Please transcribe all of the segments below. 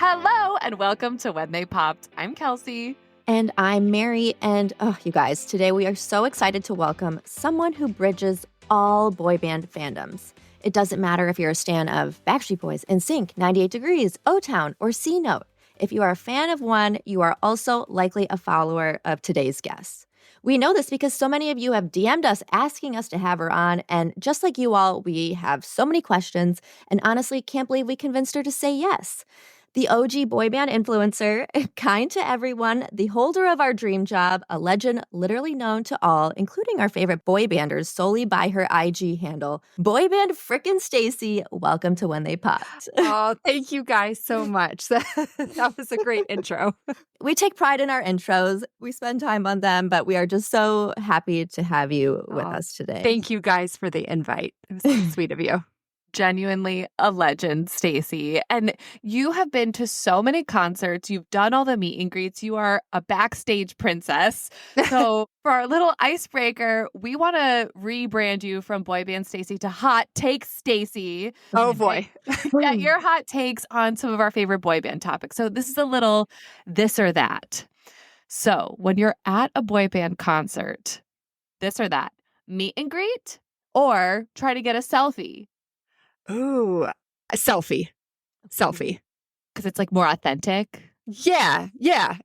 Hello and welcome to When They Popped. I'm Kelsey. And I'm Mary. And you guys, today we are so excited to welcome someone who bridges all boy band fandoms. It doesn't matter if you're a stan of Backstreet Boys, NSYNC, 98 Degrees, O-Town, or C-Note. If you are a fan of one, you are also likely a follower of today's guest. We know this because so many of you have DM'd us asking us to have her on, and just like you all, we have so many questions, and honestly can't believe we convinced her to say yes. The OG boy band influencer, kind to everyone, the holder of our dream job, a legend literally known to all, including our favorite boy banders solely by her IG handle, Boyband frickin' Stacy. Welcome to When They Popped. Oh, thank you guys so much. That was a great intro. We take pride in our intros. We spend time on them, but we are just so happy to have you with us today. Thank you guys for the invite. It was so sweet of you. Genuinely a legend, Stacy. And you have been to so many concerts. You've done all the meet and greets. You are a backstage princess. So for our little icebreaker, we want to rebrand you from Boyband Stacy to Hot Take Stacy. Oh boy. Get your hot takes on some of our favorite boy band topics. So this is a little this or that. So when you're at a boy band concert, this or that, meet and greet or try to get a selfie? Ooh, a selfie. Selfie. Because it's like more authentic. Yeah.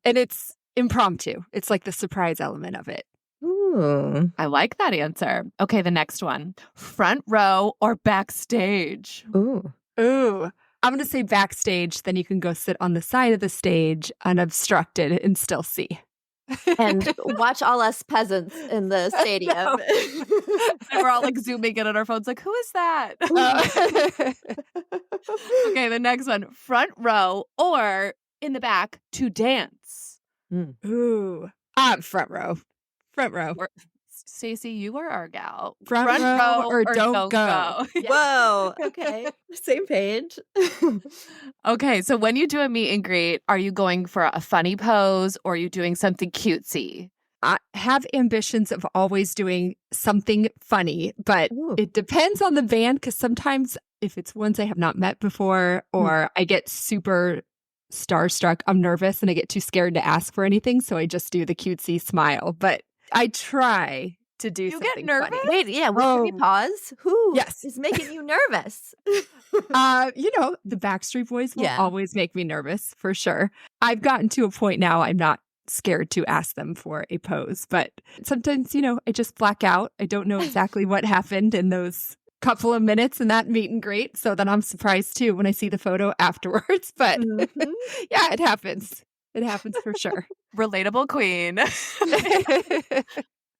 And it's impromptu. It's like the surprise element of it. Ooh. I like that answer. Okay, the next one. Front row or backstage? Ooh. I'm going to say backstage. Then you can go sit on the side of the stage unobstructed and still see. And watch all us peasants in the stadium. No. And we're all like zooming in on our phones like, who is that? Okay, the next one. Front row or in the back to dance? Ooh. Front row. Stacey, you are our gal. Front row or don't go. Yeah. Whoa. Okay. Same page. Okay, so when you do a meet and greet, are you going for a funny pose or are you doing something cutesy? I have ambitions of always doing something funny, but it depends on the band because sometimes if it's ones I have not met before or I get super starstruck, I'm nervous and I get too scared to ask for anything. So I just do the cutesy smile, but I try to do something get nervous? funny. Wait, can we pause? Who is making you nervous? The Backstreet Boys will always make me nervous for sure. I've gotten to a point now I'm not scared to ask them for a pose, but sometimes, I just black out. I don't know exactly what happened in those couple of minutes in that meet and greet. So then I'm surprised too when I see the photo afterwards. But yeah, it happens. It happens for sure. Relatable queen.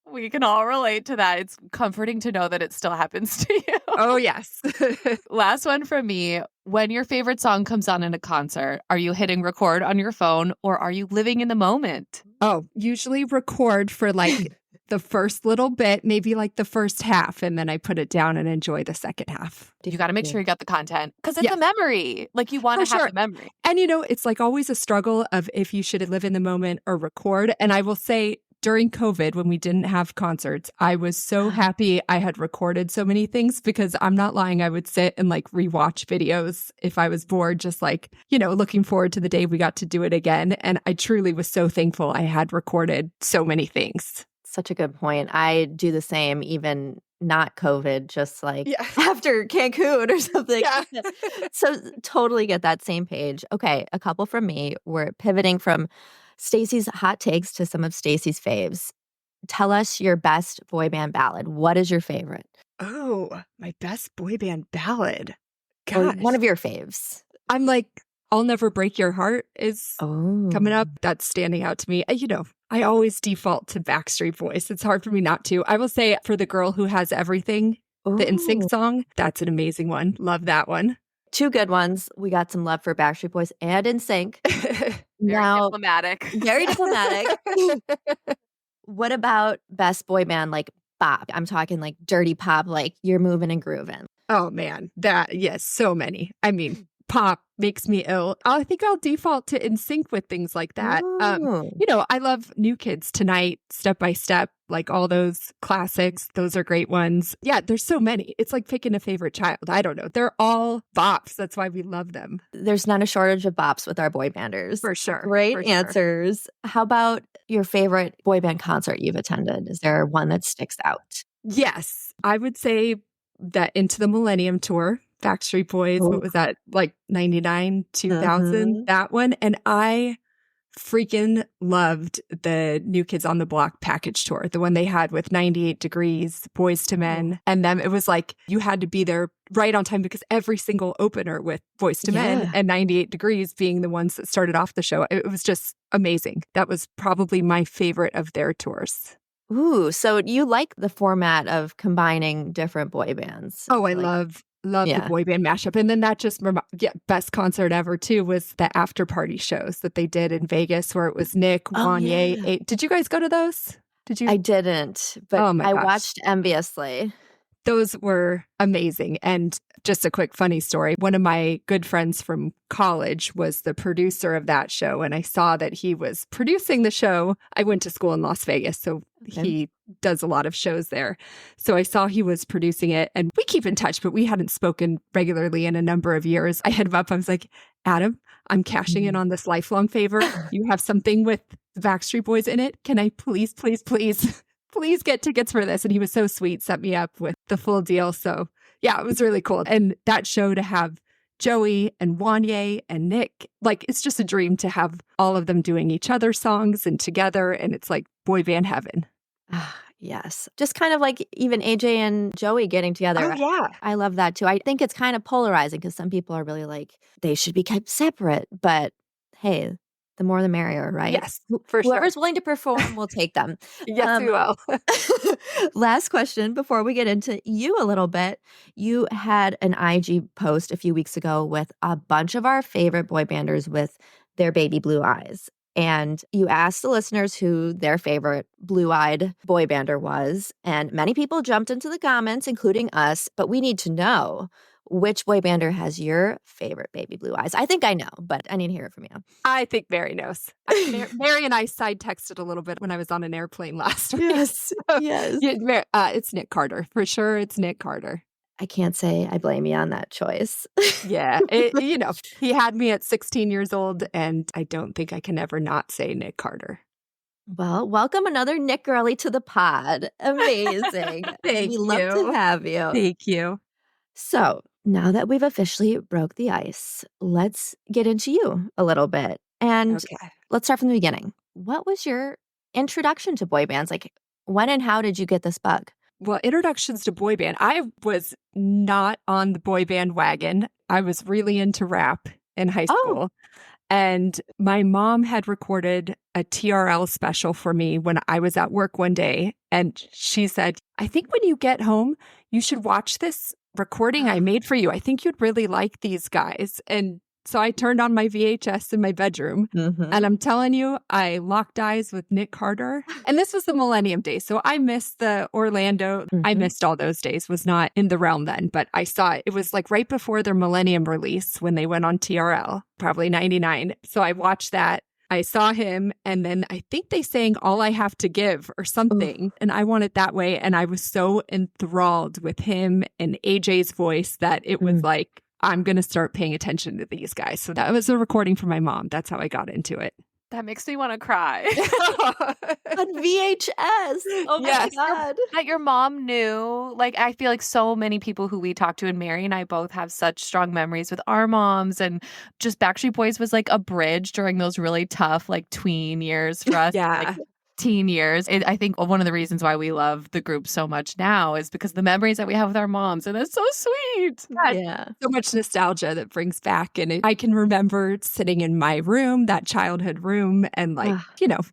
We can all relate to that. It's comforting to know that it still happens to you. Oh, yes. Last one from me. When your favorite song comes on in a concert, are you hitting record on your phone or are you living in the moment? Oh, usually record for like the first little bit, maybe like the first half, and then I put it down and enjoy the second half. You got to make sure you got the content because it's a memory. Like you want to have the memory. And it's like always a struggle of if you should live in the moment or record. And I will say, during COVID, when we didn't have concerts, I was so happy I had recorded so many things because I'm not lying. I would sit and like rewatch videos if I was bored, just like, looking forward to the day we got to do it again. And I truly was so thankful I had recorded so many things. Such a good point. I do the same, even not COVID, just like after Cancun or something. Yeah. So totally get that same page. Okay, a couple from me. We're pivoting from Stacy's hot takes to some of Stacy's faves. Tell us your best boy band ballad. What is your favorite? Oh, my best boy band ballad. Or Gosh. one of your faves. I'm like, I'll Never Break Your Heart is coming up. That's standing out to me. I always default to Backstreet Boys. It's hard for me not to. I will say for The Girl Who Has Everything, the NSYNC song, that's an amazing one. Love that one. Two good ones. We got some love for Backstreet Boys and NSYNC. Very diplomatic. Very diplomatic. What about best boy band like bop? I'm talking like dirty pop, like you're moving and grooving. Oh man, yes, so many. I mean, pop makes me ill. I think I'll default to NSYNC with things like that. Ooh. I love New Kids Tonight, Step by Step, like all those classics. Those are great ones. Yeah, there's so many. It's like picking a favorite child. I don't know. They're all bops. That's why we love them. There's not a shortage of bops with our boy banders. For sure. Great answers. How about your favorite boy band concert you've attended? Is there one that sticks out? Yes, I would say that Into the Millennium tour, Backstreet Boys, what was that, like 99, 2000, that one. And I freaking loved the New Kids on the Block package tour, the one they had with 98 Degrees, Boys to Men. And then it was like you had to be there right on time because every single opener with Boys to Men and 98 Degrees being the ones that started off the show, it was just amazing. That was probably my favorite of their tours. Ooh, so you like the format of combining different boy bands? Oh, I love the boy band mashup. And then that just, best concert ever too was the after party shows that they did in Vegas where it was Nick, Wanye. Did you guys go to those? Did you? I didn't, but I watched enviously. Those were amazing. And just a quick funny story. One of my good friends from college was the producer of that show. And I saw that he was producing the show. I went to school in Las Vegas, so he does a lot of shows there. So I saw he was producing it and we keep in touch, but we hadn't spoken regularly in a number of years. I hit him up. I was like, Adam, I'm cashing in on this lifelong favor. You have something with the Backstreet Boys in it. Can I please get tickets for this? And he was so sweet, set me up with the full deal. So yeah, it was really cool. And that show to have Joey and Wanye and Nick, like it's just a dream to have all of them doing each other's songs and together. And it's like boy band heaven. Yes. Just kind of like even AJ and Joey getting together. Oh, yeah. I love that too. I think it's kind of polarizing because some people are really like, they should be kept separate. But hey, the more the merrier, right? Yes, for sure. Whoever's willing to perform, we'll take them. Yes, we will. Last question before we get into you a little bit. You had an IG post a few weeks ago with a bunch of our favorite boy banders with their baby blue eyes. And you asked the listeners who their favorite blue-eyed boy bander was. And many people jumped into the comments, including us. But we need to know which boy bander has your favorite baby blue eyes. I think I know, but I need to hear it from you. I think Mary knows. Mary and I side texted a little bit when I was on an airplane last week. Yes, yes. It's Nick Carter. For sure, it's Nick Carter. I can't say I blame you on that choice. Yeah. He had me at 16 years old, and I don't think I can ever not say Nick Carter. Well, welcome another Nick girly to the pod. Amazing. Thank we you. love to have you. Thank you. So now that we've officially broke the ice, let's get into you a little bit. And let's start from the beginning. What was your introduction to boy bands? Like, when and how did you get this bug? Well, introductions to boy band. I was not on the boy band wagon. I was really into rap in high school. And my mom had recorded a TRL special for me when I was at work one day. And she said, I think when you get home, you should watch this recording I made for you. I think you'd really like these guys. And so I turned on my VHS in my bedroom, and I'm telling you, I locked eyes with Nick Carter. And this was the Millennium days. So I missed the Orlando. I missed all those days, was not in the realm then, but I saw it. It was like right before their Millennium release when they went on TRL, probably 99. So I watched that. I saw him, and then I think they sang All I Have to Give or something, and I want it that way. And I was so enthralled with him and AJ's voice that it was like, I'm going to start paying attention to these guys. So that was a recording from my mom. That's how I got into it. That makes me want to cry. On VHS. Oh my God. That your mom knew. Like, I feel like so many people who we talk to, and Mary and I both have such strong memories with our moms, and just Backstreet Boys was like a bridge during those really tough, like tween years for us. Like, teen years. I think one of the reasons why we love the group so much now is because the memories that we have with our moms, and it's so sweet. Yeah. So much nostalgia that brings back. And I can remember sitting in my room, that childhood room, and like,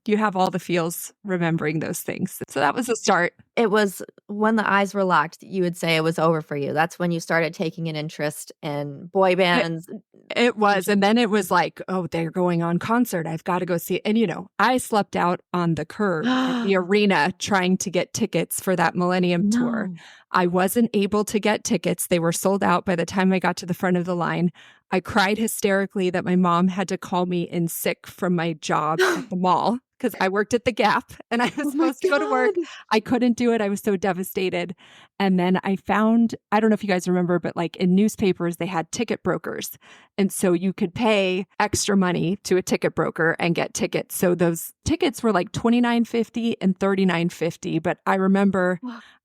you have all the feels remembering those things. So that was the start. It was when the eyes were locked, you would say it was over for you. That's when you started taking an interest in boy bands. It was. And then it was like, oh, they're going on concert. I've got to go see it. And, I slept out on the curb at the arena trying to get tickets for that Millennium tour. I wasn't able to get tickets. They were sold out by the time I got to the front of the line. I cried hysterically that my mom had to call me in sick from my job at the mall because I worked at the Gap and I was supposed to go to work. I couldn't do it. I was so devastated. And then I found, I don't know if you guys remember, but like in newspapers, they had ticket brokers. And so you could pay extra money to a ticket broker and get tickets. So those tickets were like $29.50 and $39.50. But I remember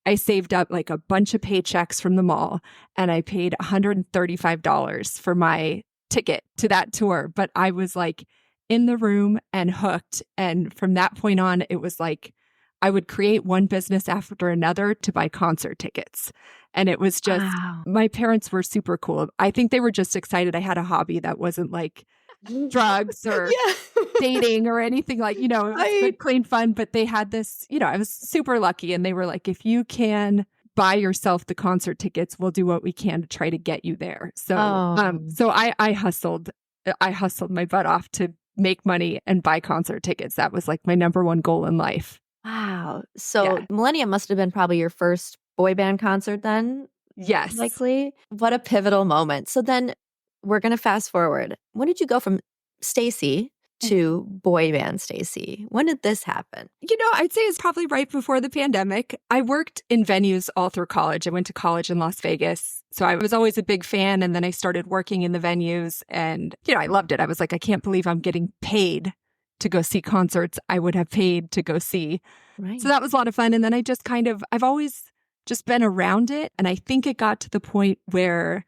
I saved up like a bunch of paychecks from the mall and I paid $135 for my ticket to that tour. But I was like in the room and hooked. And from that point on, it was like I would create one business after another to buy concert tickets. And it was just, my parents were super cool. I think they were just excited I had a hobby that wasn't like drugs or dating or anything like, it was good, clean fun. But they had this, I was super lucky. And they were like, if you can buy yourself the concert tickets, we'll do what we can to try to get you there. So, so I hustled my butt off to make money and buy concert tickets. That was like my number one goal in life. Wow. So Millennium must have been probably your first boy band concert then? Yes. Likely. What a pivotal moment. So then we're going to fast forward. When did you go from Stacy to Boyband Stacy? When did this happen? I'd say it's probably right before the pandemic. I worked in venues all through college. I went to college in Las Vegas. So I was always a big fan. And then I started working in the venues and, I loved it. I was like, I can't believe I'm getting paid to go see concerts I would have paid to go see. Right. So that was a lot of fun. And then I just I've always just been around it. And I think it got to the point where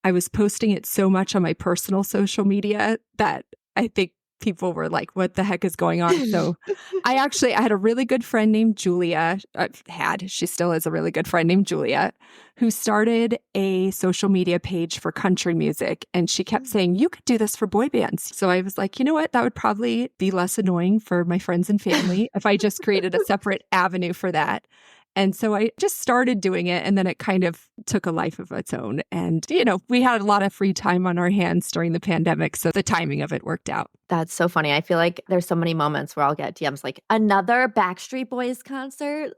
I was posting it so much on my personal social media that I think people were like, what the heck is going on? So I had a really good friend named Julia, she still is a really good friend named Julia, who started a social media page for country music. And she kept saying, you could do this for boy bands. So I was like, you know what? That would probably be less annoying for my friends and family if I just created a separate avenue for that. And so I just started doing it and then it kind of took a life of its own. And, we had a lot of free time on our hands during the pandemic. So the timing of it worked out. That's so funny. I feel like there's so many moments where I'll get DMs like another Backstreet Boys concert,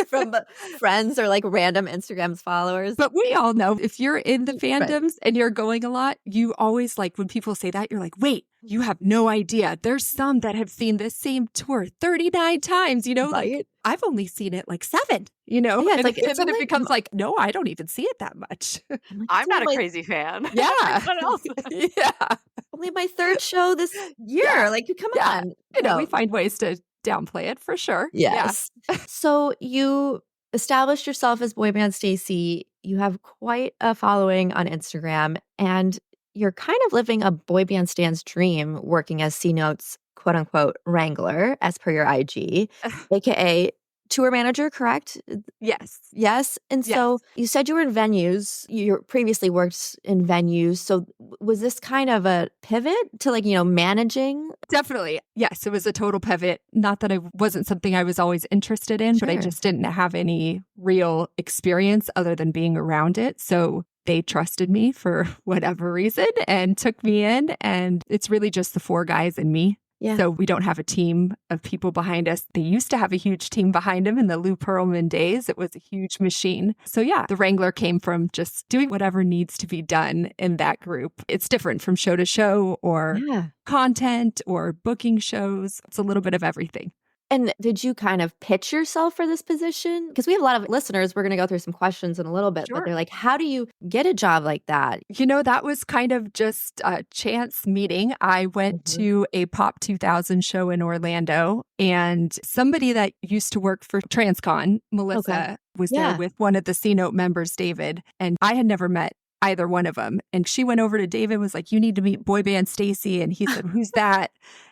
from friends or like random Instagram's followers. But we all know if you're in the fandoms and you're going a lot, you always like when people say that, you're like, wait, you have no idea. There's some that have seen this same tour 39 times, Right? like I've only seen it like 7, Yeah, and like, then it becomes like, no, I don't even see it that much. I'm not a crazy fan. Yeah. What else? Yeah. only my third show this year. Yeah. Like, come Yeah. on. We find ways to downplay it for sure. Yes. So you established yourself as Boyband Stacy. You have quite a following on Instagram, and you're kind of living a boy band stand's dream working as C Note's quote unquote wrangler, as per your IG, aka tour manager, correct? Yes. Yes. And so you said you were in venues. You previously worked in venues. So was this kind of a pivot to managing? Definitely. Yes. It was a total pivot. Not that it wasn't something I was always interested in, but I just didn't have any real experience other than being around it. So they trusted me for whatever reason and took me in. And it's really just the 4 guys and me. Yeah. So we don't have a team of people behind us. They used to have a huge team behind them in the Lou Pearlman days. It was a huge machine. So the Wrangler came from just doing whatever needs to be done in that group. It's different from show to show or content or booking shows. It's a little bit of everything. And did you kind of pitch yourself for this position? Because we have a lot of listeners. We're going to go through some questions in a little bit, but they're like, how do you get a job like that? That was kind of just a chance meeting. I went to a Pop 2000 show in Orlando, and somebody that used to work for Transcon, Melissa, was there with one of the C Note members, David, and I had never met either one of them. And she went over to David, was like, you need to meet Boyband Stacy. And he said, who's that?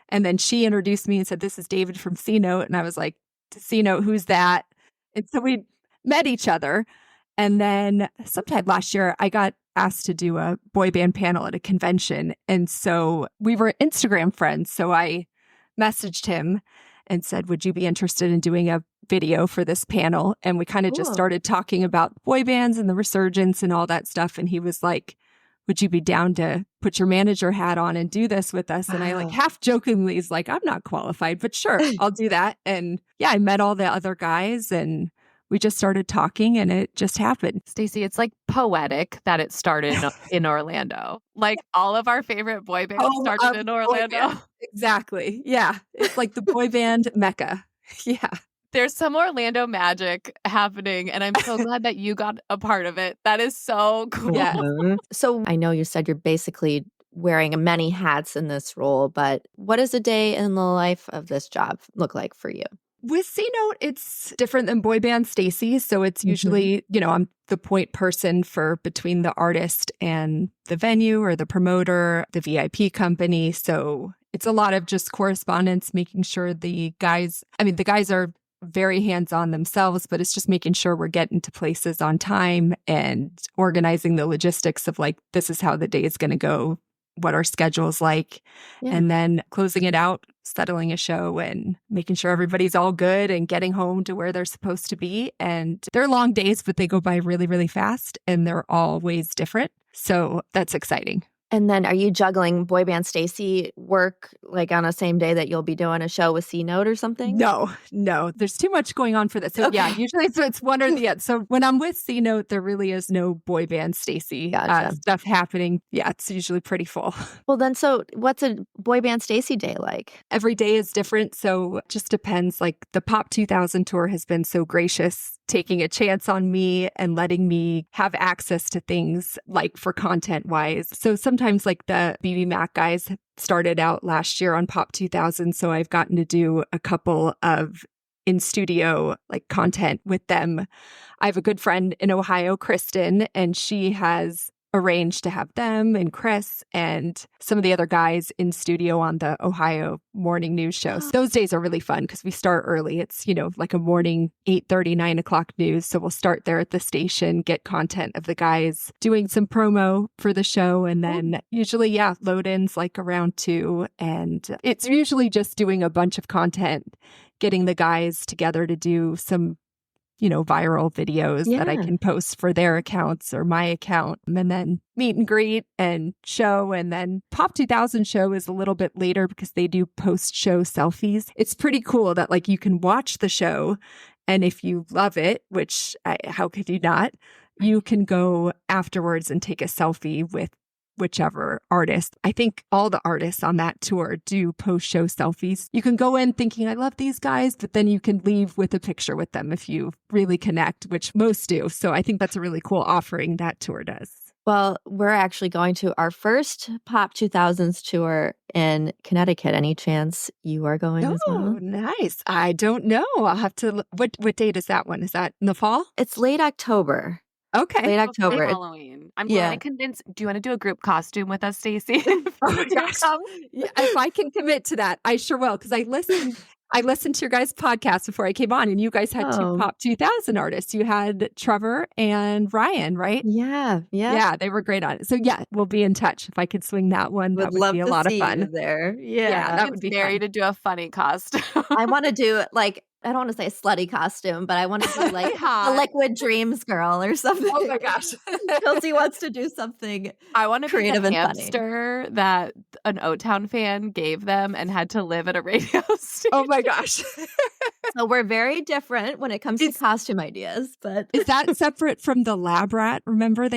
And then she introduced me and said, this is David from C Note. And I was like, C Note, who's that? And so we met each other. And then sometime last year, I got asked to do a boy band panel at a convention. And so we were Instagram friends. So I messaged him and said, would you be interested in doing a video for this panel? And we kind of just started talking about boy bands and the resurgence and all that stuff. And he was like, would you be down to put your manager hat on and do this with us? And I half jokingly is like, I'm not qualified, but sure, I'll do that. And I met all the other guys and we just started talking and it just happened. Stacy, it's like poetic that it started in Orlando. Like all of our favorite boy bands started in Orlando. Exactly. Yeah. It's like the boy band mecca. Yeah. There's some Orlando magic happening, and I'm so glad that you got a part of it. That is so cool. Yeah. So I know you said you're basically wearing many hats in this role, but what does a day in the life of this job look like for you? With C-Note, it's different than Boyband Stacy. So it's usually, I'm the point person for between the artist and the venue or the promoter, the VIP company. So it's a lot of just correspondence, making sure the guys are very hands-on themselves, but it's just making sure we're getting to places on time and organizing the logistics of like, this is how the day is going to go, what our schedule is like, and then closing it out, settling a show and making sure everybody's all good and getting home to where they're supposed to be. And they're long days, but they go by really, really fast and they're always different. So that's exciting. And then are you juggling Boyband Stacy work like on a same day that you'll be doing a show with C-Note or something? No. There's too much going on for this. So yeah, usually it's one or the other. So when I'm with C-Note, there really is no Boyband Stacy stuff happening. Yeah, it's usually pretty full. Well then, so what's a Boyband Stacy day like? Every day is different. So it just depends. Like the Pop 2000 tour has been so gracious, taking a chance on me and letting me have access to things like for content wise. So sometimes like the BB Mac guys started out last year on Pop 2000. So I've gotten to do a couple of in studio like content with them. I have a good friend in Ohio, Kristen, and she has arranged to have them and Chris and some of the other guys in studio on the Ohio morning news show. So those days are really fun because we start early. It's, like a morning 8:30, 9 o'clock news. So we'll start there at the station, get content of the guys doing some promo for the show. And then usually, load-ins like around 2. And it's usually just doing a bunch of content, getting the guys together to do some viral videos that I can post for their accounts or my account, and then meet and greet and show. And then Pop 2000 show is a little bit later because they do post-show selfies. It's pretty cool that like you can watch the show, and if you love it, how could you not, you can go afterwards and take a selfie with whichever artist. I think all the artists on that tour do post-show selfies. You can go in thinking, I love these guys, but then you can leave with a picture with them if you really connect, which most do. So I think that's a really cool offering that tour does. Well, we're actually going to our first Pop 2000s tour in Connecticut. Any chance you are going as well? Oh, nice. I don't know. I'll have to, what date is that one? Is that in the fall? It's late October. Okay. Late October. Halloween. I'm glad I convinced. Do you want to do a group costume with us, Stacy? Oh my gosh. If I can commit to that, I sure will. Because I listened to your guys' podcast before I came on, and you guys had 2 Pop 2000 artists. You had Trevor and Ryan, right? Yeah. Yeah, they were great on it. So yeah, we'll be in touch. If I could swing that one, that would be a lot of fun. There. Yeah, that would be Mary fun. to do a funny costume. I want to do I don't want to say a slutty costume, but I want to do like a Liquid Dreams girl or something. Oh my gosh. Kelsey wants to do something I want to be creative the and hamster that an O-Town fan gave them and had to live at a radio station. Oh my gosh. So we're very different when it comes to costume ideas, but is that separate from the Lab Rat? Remember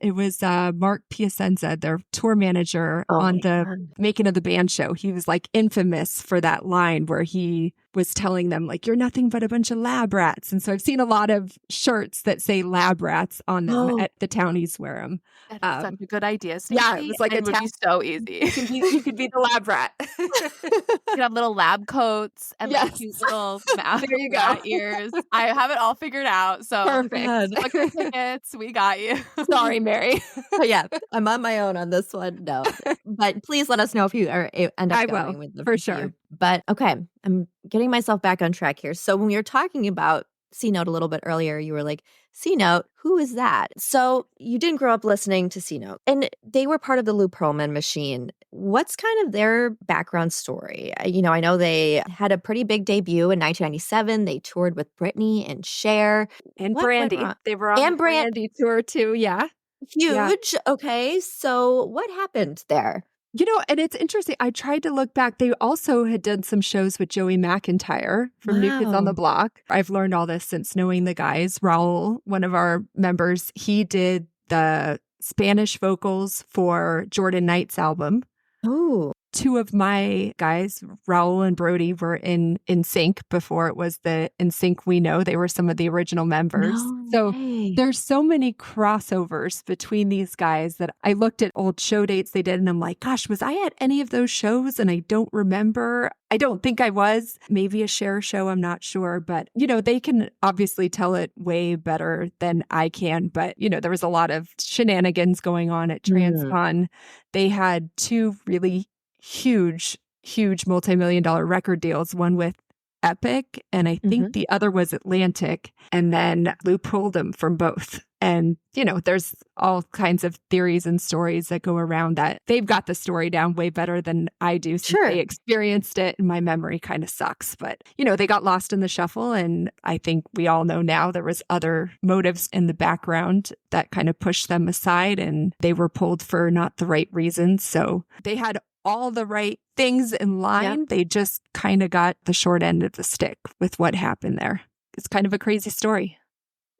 it was Mark Piacenza, their tour manager on the Making of the Band show. He was like infamous for that line where he was telling them like, you're nothing but a bunch of lab rats. And so I've seen a lot of shirts that say lab rats on them at the townies wear them. That's such a good idea, Stacey. Yeah, it was like it would be so easy. You could be the lab rat. You could have little lab coats and like cute little there you go. ears. I have it all figured out. So perfect. Book your tickets. We got you. Sorry, Mary. Yeah, I'm on my own on this one. No, but please let us know if you end up going with them for sure. But okay, I'm getting myself back on track here. So when we were talking about C-Note a little bit earlier, you were like, C-Note, who is that? So you didn't grow up listening to C-Note, and they were part of the Lou Pearlman machine. What's kind of their background story? I know they had a pretty big debut in 1997. They toured with Britney and Cher. And Brandy. They were on the Brandy tour too, yeah. Huge. Yeah. Okay, so what happened there? And it's interesting. I tried to look back. They also had done some shows with Joey McIntyre from New Kids on the Wow. Block. I've learned all this since knowing the guys. Raul, one of our members, he did the Spanish vocals for Jordan Knight's album. Oh, Two of my guys, Raul and Brody, were in NSYNC before it was the NSYNC we know. They were some of the original members. no So way. there's so many crossovers between these guys that I looked at old show dates they did and I'm like, gosh, was I at any of those shows? And I don't remember. I don't think I was. Maybe a Cher show, I'm not sure. But, they can obviously tell it way better than I can. But, there was a lot of shenanigans going on at TransCon. They had two really huge multi-million-dollar record deals, one with Epic, and I think the other was Atlantic, and then Lou pulled them from both. And, there's all kinds of theories and stories that go around that. They've got the story down way better than I do. Since Sure. They experienced it, and my memory kind of sucks. But, they got lost in the shuffle, and I think we all know now there was other motives in the background that kind of pushed them aside, and they were pulled for not the right reasons. So they had all the right things in line. Yep. They just kind of got the short end of the stick with what happened there. It's kind of a crazy story.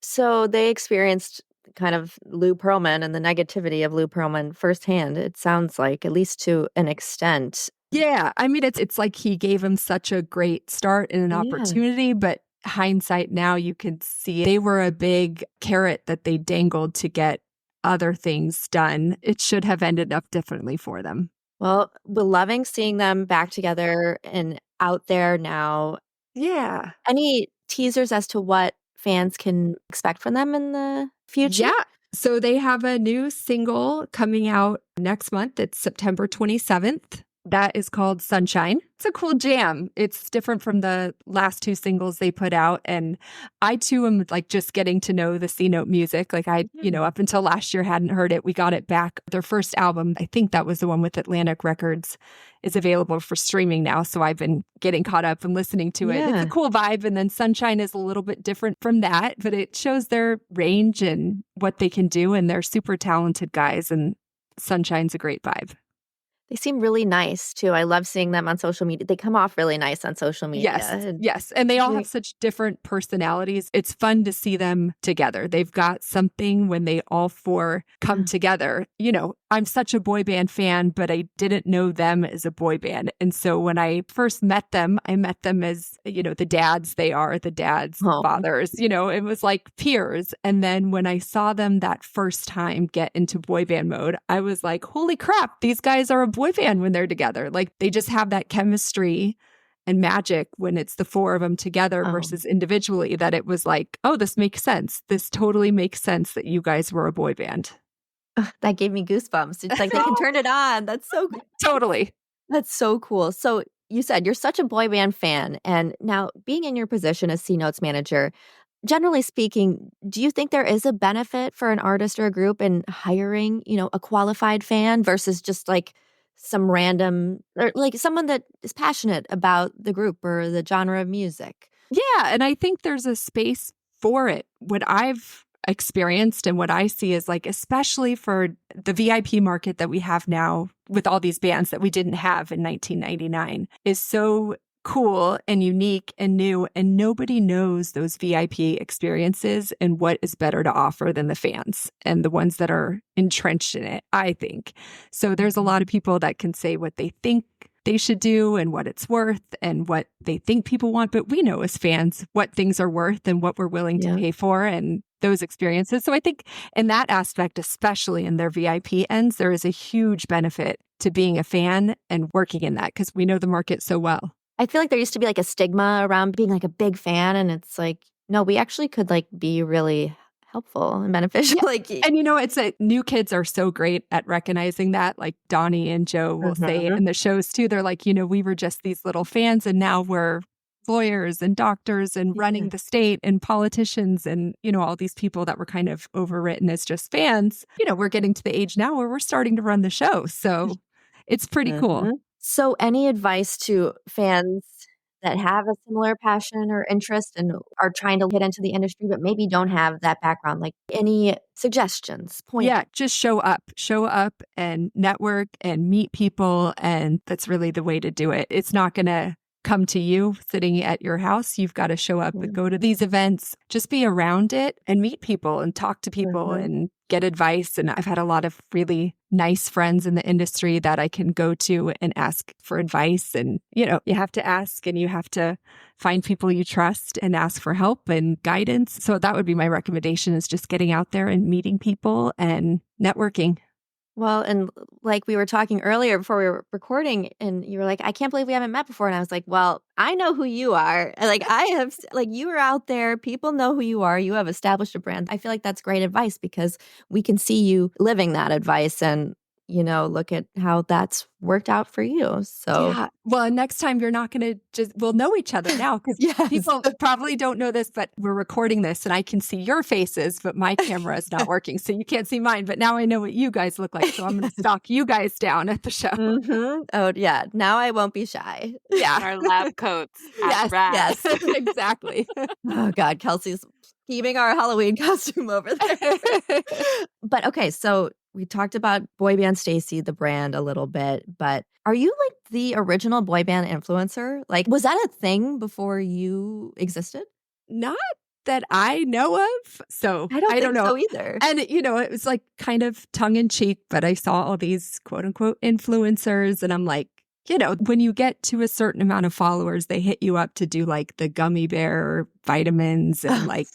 So they experienced kind of Lou Pearlman and the negativity of Lou Pearlman firsthand, it sounds like, at least to an extent. Yeah. I mean, it's like he gave him such a great start and an opportunity, but hindsight now you can see they were a big carrot that they dangled to get other things done. It should have ended up differently for them. Well, we're loving seeing them back together and out there now. Yeah. Any teasers as to what fans can expect from them in the future? Yeah. So they have a new single coming out next month. It's September 27th. That is called Sunshine. It's a cool jam. It's different from the last two singles they put out. And I too am like just getting to know the C-Note music. Like up until last year hadn't heard it. We got it back. Their first album, I think that was the one with Atlantic Records, is available for streaming now. So I've been getting caught up and listening to it. It's a cool vibe. And then Sunshine is a little bit different from that, but it shows their range and what they can do. And they're super talented guys. And Sunshine's a great vibe. They seem really nice too. I love seeing them on social media. They come off really nice on social media. Yes. And they all have such different personalities. It's fun to see them together. They've got something when they all four come together. I'm such a boy band fan, but I didn't know them as a boy band. And so when I first met them, I met them as, the dads they are, the dads, fathers, it was like peers. And then when I saw them that first time get into boy band mode, I was like, holy crap, these guys are a boy band when they're together. Like they just have that chemistry and magic when it's the four of them together versus individually, that it was like, oh, this makes sense. This totally makes sense that you guys were a boy band. That gave me goosebumps. It's like they can turn it on. That's so cool. Totally. That's so cool. So you said you're such a boy band fan. And now being in your position as C-Notes manager, generally speaking, do you think there is a benefit for an artist or a group in hiring, a qualified fan versus just like some random, or like someone that is passionate about the group or the genre of music? Yeah. And I think there's a space for it. What I've experienced and what I see is like, especially for the VIP market that we have now with all these bands that we didn't have in 1999, is so cool and unique and new, and nobody knows those VIP experiences and what is better to offer than the fans and the ones that are entrenched in it, I think. So there's a lot of people that can say what they think they should do and what it's worth and what they think people want, but we know as fans what things are worth and what we're willing to pay for and those experiences. So I think in that aspect, especially in their VIP ends, there is a huge benefit to being a fan and working in that because we know the market so well. I feel like there used to be like a stigma around being like a big fan, and it's like, no, we actually could like be really helpful and beneficial. Yeah. Like, and it's new kids are so great at recognizing that. Like Donnie and Joe will say in the shows too, they're like, we were just these little fans and now we're lawyers and doctors and running the state and politicians and, all these people that were kind of overwritten as just fans. We're getting to the age now where we're starting to run the show. So it's pretty cool. So any advice to fans that have a similar passion or interest and are trying to get into the industry, but maybe don't have that background? Like any suggestions, points? Yeah, just show up and network and meet people. And that's really the way to do it. It's not going to come to you sitting at your house. You've got to show up and go to these events, just be around it and meet people and talk to people and get advice. And I've had a lot of really nice friends in the industry that I can go to and ask for advice. And, you have to ask and you have to find people you trust and ask for help and guidance. So that would be my recommendation, is just getting out there and meeting people and networking. Well, and like we were talking earlier before we were recording, and you were like, I can't believe we haven't met before. And I was like, well, I know who you are. Like, you are out there. People know who you are. You have established a brand. I feel like that's great advice because we can see you living that advice and, look at how that's worked out for you. So, yeah. Well, next time you're not going to we'll know each other now, because people probably don't know this, but we're recording this and I can see your faces, but my camera is not working. So you can't see mine. But now I know what you guys look like. So I'm going to stalk you guys down at the show. Oh, yeah. Now I won't be shy. Yeah. Our lab coats. Yes, exactly. Oh, God. Kelsey's keeping our Halloween costume over there. But okay, so we talked about Boyband Stacy, the brand, a little bit, but are you like the original boy band influencer? Like, was that a thing before you existed? Not that I know of. So I don't know so either. And, it was like kind of tongue in cheek, but I saw all these quote unquote influencers and I'm like, when you get to a certain amount of followers, they hit you up to do like the gummy bear vitamins and like,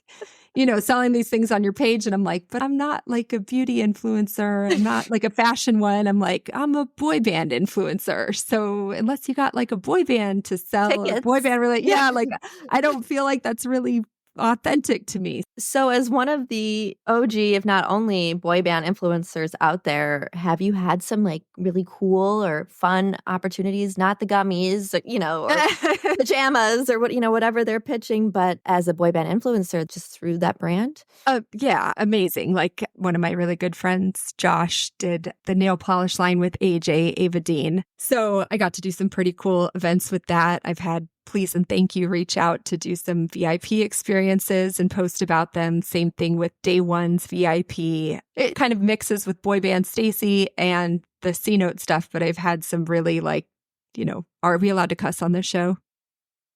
selling these things on your page. And I'm like, but I'm not like a beauty influencer. I'm not like a fashion one. I'm like, I'm a boy band influencer. So unless you got like a boy band to sell, Tickets. a boy band, like I don't feel like that's really authentic to me. So as one of the OG, if not only, boy band influencers out there, have you had some like really cool or fun opportunities? Not the gummies, or pajamas or whatever they're pitching, but as a boy band influencer, just through that brand? Yeah, amazing. Like one of my really good friends, Josh, did the nail polish line with AJ, Ava Dean. So I got to do some pretty cool events with that. I've had Please and Thank You reach out to do some VIP experiences and post about them. Same thing with Day One's VIP. It kind of mixes with Boyband Stacy and the C-Note stuff, but I've had some really are we allowed to cuss on this show?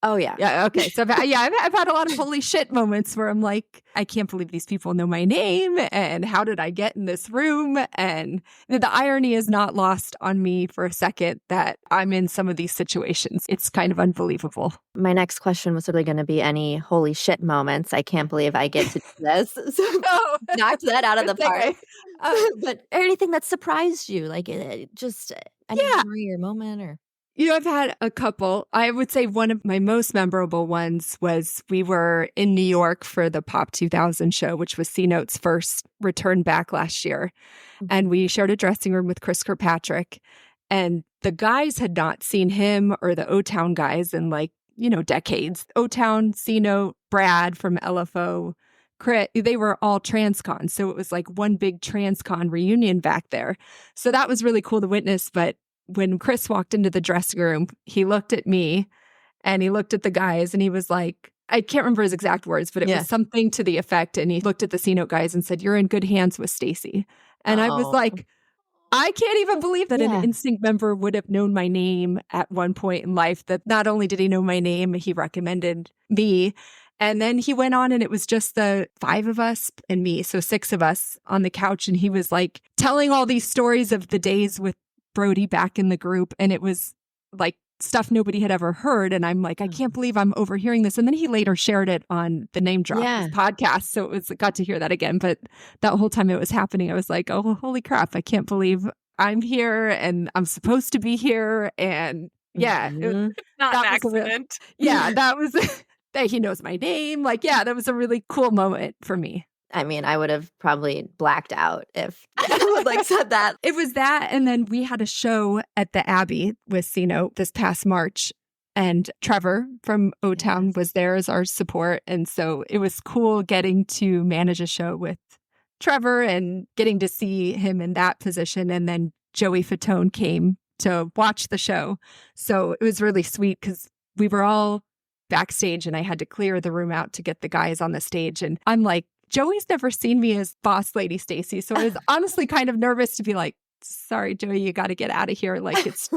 Oh, yeah. Yeah. Okay. So, I've had a lot of holy shit moments where I'm like, I can't believe these people know my name. And how did I get in this room? And the irony is not lost on me for a second that I'm in some of these situations. It's kind of unbelievable. My next question was really going to be any holy shit moments. I can't believe I get to do this. So knocked that out of the park. But anything that surprised you, like just any memory or moment or... I've had a couple. I would say one of my most memorable ones was we were in New York for the Pop 2000 show, which was C-Note's first return back last year. And we shared a dressing room with Chris Kirkpatrick. And the guys had not seen him or the O-Town guys in decades. O-Town, C-Note, Brad from LFO, Crit, they were all TransCon. So it was like one big TransCon reunion back there. So that was really cool to witness. But when Chris walked into the dressing room, he looked at me and he looked at the guys and he was like, I can't remember his exact words, but it was something to the effect. And he looked at the C-Note guys and said, "You're in good hands with Stacy." And I was like, I can't even believe that an NSYNC member would have known my name at one point in life. That not only did he know my name, he recommended me. And then he went on and it was just the 5 of us and me. So 6 of us on the couch. And he was like telling all these stories of the days with Brody back in the group. And it was like stuff nobody had ever heard. And I'm like, I can't believe I'm overhearing this. And then he later shared it on the Name Drop podcast. So got to hear that again. But that whole time it was happening, I was like, oh, holy crap. I can't believe I'm here and I'm supposed to be here. And it was, not an accident. That was that he knows my name. That was a really cool moment for me. I mean, I would have probably blacked out if I would said that. It was that. And then we had a show at the Abbey with C-Note this past March. And Trevor from O-Town was there as our support. And so it was cool getting to manage a show with Trevor and getting to see him in that position. And then Joey Fatone came to watch the show. So it was really sweet because we were all backstage and I had to clear the room out to get the guys on the stage. And I'm like, Joey's never seen me as boss lady Stacy. So I was honestly kind of nervous to be like, sorry, Joey, you got to get out of here. Like, it's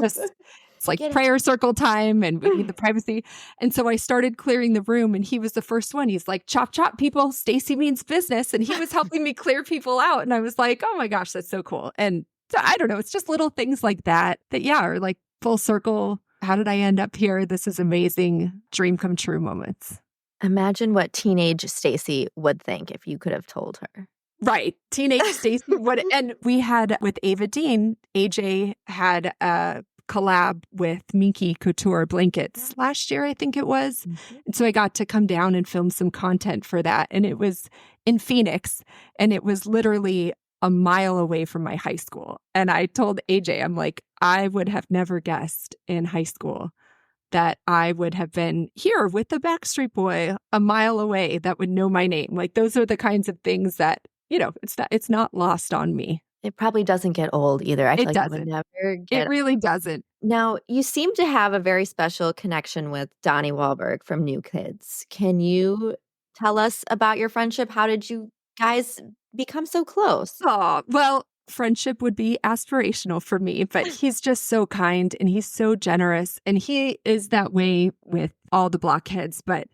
like prayer circle time and we need the privacy. And so I started clearing the room and he was the first one. He's like, chop, chop, people. Stacy means business. And he was helping me clear people out. And I was like, oh my gosh, that's so cool. And so I don't know. It's just little things like that are like full circle. How did I end up here? This is amazing. Dream come true moments. Imagine what teenage Stacy would think if you could have told her. Right. Teenage Stacy would. And we had with Ava Dean, AJ had a collab with Minky Couture blankets last year, I think it was. And so I got to come down and film some content for that. And it was in Phoenix. And it was literally a mile away from my high school. And I told AJ, I'm like, I would have never guessed in high school that I would have been here with the Backstreet Boy a mile away that would know my name. Like those are the kinds of things that, it's not lost on me. It probably doesn't get old either. I feel It like doesn't. it would never get It really doesn't. Now, you seem to have a very special connection with Donnie Wahlberg from New Kids. Can you tell us about your friendship? How did you guys become so close? Oh, well, friendship would be aspirational for me, but he's just so kind and he's so generous. And he is that way with all the blockheads. But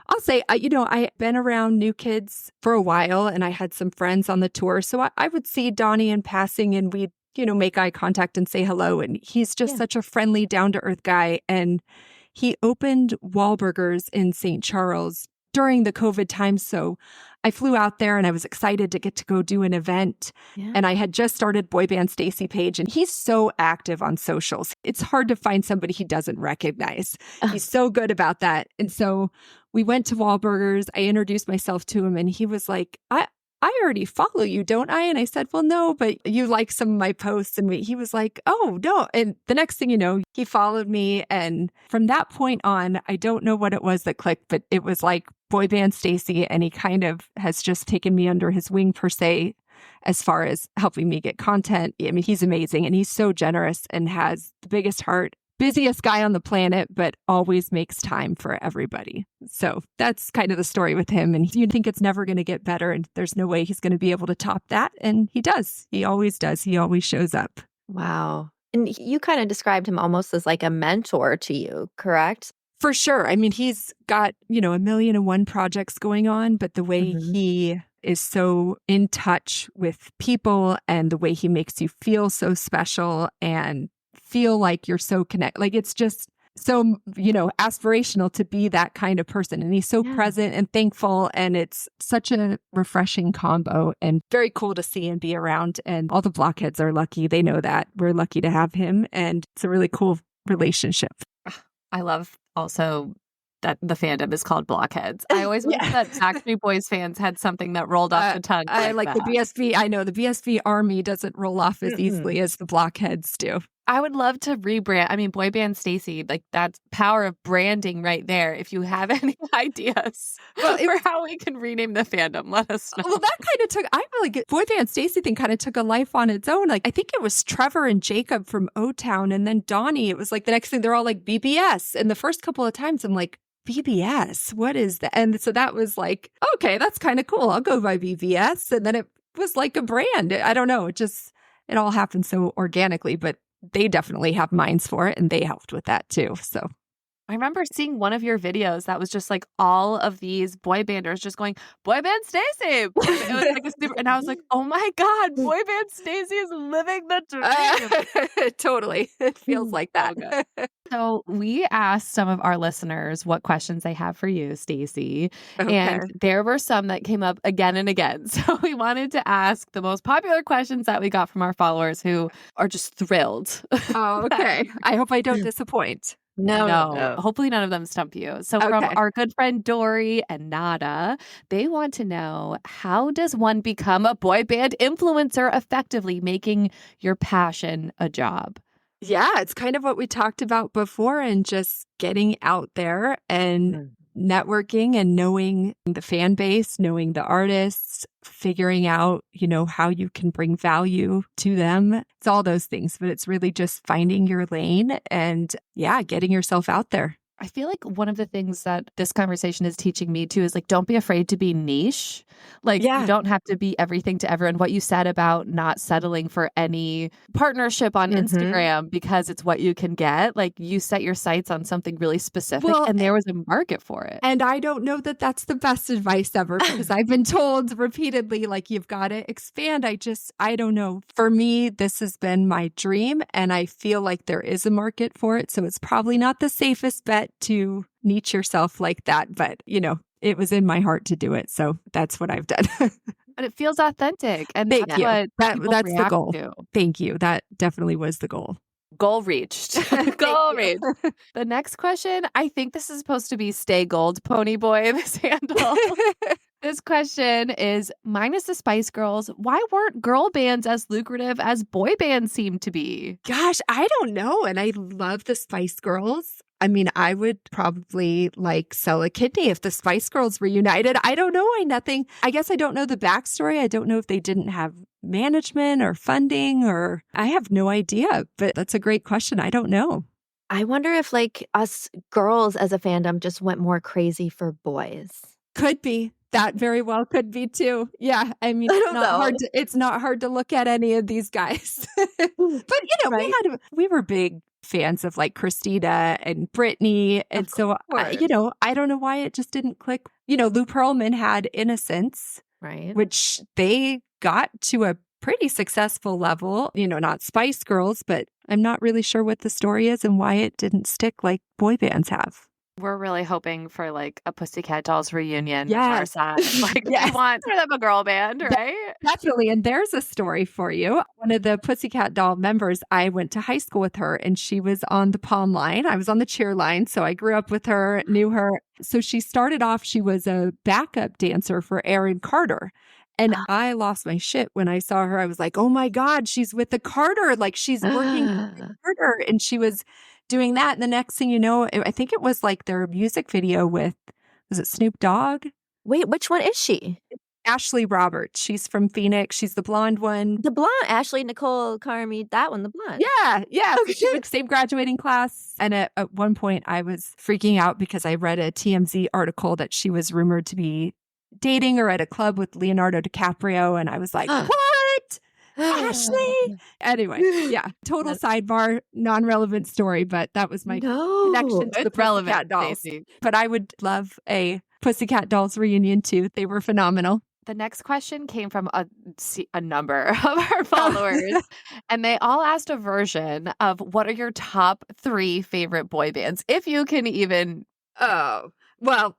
I'll say, I've been around New Kids for a while and I had some friends on the tour. So I would see Donnie in passing and we'd, make eye contact and say hello. And he's just such a friendly, down-to-earth guy. And he opened Wahlburgers in St. Charles during the COVID time. So I flew out there and I was excited to get to go do an event. Yeah. And I had just started Boyband Stacy page and he's so active on socials. It's hard to find somebody he doesn't recognize. He's so good about that. And so we went to Wahlburgers. I introduced myself to him and he was like, I already follow you, don't I? And I said, well, no, but you like some of my posts. And he was like, oh, no. And the next thing you know, he followed me. And from that point on, I don't know what it was that clicked, but it was like Boyband Stacy. And he kind of has just taken me under his wing, per se, as far as helping me get content. I mean, he's amazing and he's so generous and has the biggest heart. Busiest guy on the planet, but always makes time for everybody. So that's kind of the story with him. And you think it's never going to get better and there's no way he's going to be able to top that. And he does. He always does. He always shows up. Wow. And you kind of described him almost as like a mentor to you, correct? For sure. I mean, he's got, 1,000,001 projects going on, but the way he is so in touch with people and the way he makes you feel so special and feel like you're so connected. Like it's just so, aspirational to be that kind of person. And he's so present and thankful. And it's such a refreshing combo and very cool to see and be around. And all the blockheads are lucky. They know that. We're lucky to have him. And it's a really cool relationship. I love also that the fandom is called Blockheads. I always wish that Backstreet Boys fans had something that rolled off the tongue. I like the BSB. I know the BSB army doesn't roll off as easily as the Blockheads do. I would love to rebrand. I mean, Boyband Stacy, like that's power of branding right there. If you have any ideas for how we can rename the fandom, let us know. Well, that kind of took, Boyband Stacy thing kind of took a life on its own. Like, I think it was Trevor and Jacob from O-Town and then Donnie. It was like the next thing, they're all like BBS. And the first couple of times I'm like, BBS, what is that? And so that was like, okay, that's kind of cool. I'll go by BBS. And then it was like a brand. I don't know. It all happened so organically, but they definitely have minds for it and they helped with that too. So I remember seeing one of your videos that was just like all of these boy banders just going, Boyband Stacy. It was like a super, and I was like, oh my God, Boyband Stacy is living the dream. Totally. It feels like that. So we asked some of our listeners what questions they have for you, Stacy. Okay. And there were some that came up again and again. So we wanted to ask the most popular questions that we got from our followers who are just thrilled. Oh, okay. I hope I don't disappoint. No. Hopefully none of them stump you. So from our good friend Dory and Nada, they want to know, how does one become a boy band influencer effectively, making your passion a job? Yeah, it's kind of what we talked about before and just getting out there and networking and knowing the fan base, knowing the artists, figuring out, how you can bring value to them. It's all those things, but it's really just finding your lane and getting yourself out there. I feel like one of the things that this conversation is teaching me too is like, don't be afraid to be niche. Like, you don't have to be everything to everyone. What you said about not settling for any partnership on Instagram because it's what you can get. Like, you set your sights on something really specific and there was a market for it. And I don't know that that's the best advice ever because I've been told repeatedly, like, you've got to expand. I don't know. For me, this has been my dream and I feel like there is a market for it. So it's probably not the safest bet to niche yourself like that. But, it was in my heart to do it. So that's what I've done. But it feels authentic. And Thank you. That's the goal. To. Thank you. That definitely was the goal. Goal reached. Goal reached. The next question, I think this is supposed to be Stay Gold Pony Boy, this handle. This question is, minus the Spice Girls, why weren't girl bands as lucrative as boy bands seem to be? Gosh, I don't know. And I love the Spice Girls. I mean, I would probably sell a kidney if the Spice Girls reunited. I don't know. I guess I don't know the backstory. I don't know if they didn't have management or funding or I have no idea, but that's a great question. I don't know. I wonder if us girls as a fandom just went more crazy for boys. Could be. That very well could be too. Yeah. I mean, it's not hard to look at any of these guys. But, right? we were big fans of Christina and Britney. And so, I don't know why it just didn't click. Lou Pearlman had Innocence, right? Which they got to a pretty successful level, not Spice Girls, but I'm not really sure what the story is and why it didn't stick like boy bands have. We're really hoping for a Pussycat Dolls reunion on Yes. our side. We want for them a girl band, right? Definitely. And there's a story for you. One of the Pussycat Doll members, I went to high school with her and she was on the pom line. I was on the cheer line. So I grew up with her, knew her. So she started off, she was a backup dancer for Aaron Carter. And I lost my shit when I saw her. I was like, oh my God, she's with the Carter. She's working with the Carter. And she was doing that. And the next thing you know, I think it was their music video was it Snoop Dogg? Wait, which one is she? Ashley Roberts. She's from Phoenix. She's the blonde one. The blonde, Ashley Nicole Carmi, that one, the blonde. Yeah. She was same graduating class. And at one point I was freaking out because I read a TMZ article that she was rumored to be dating or at a club with Leonardo DiCaprio. And I was like, what? Ashley. Anyway, total sidebar, non-relevant story, but that was my connection to the Pussycat Dolls. Stacey. But I would love a Pussycat Dolls reunion too. They were phenomenal. The next question came from a number of our followers, and they all asked a version of what are your top 3 favorite boy bands, if you can even. Oh, well,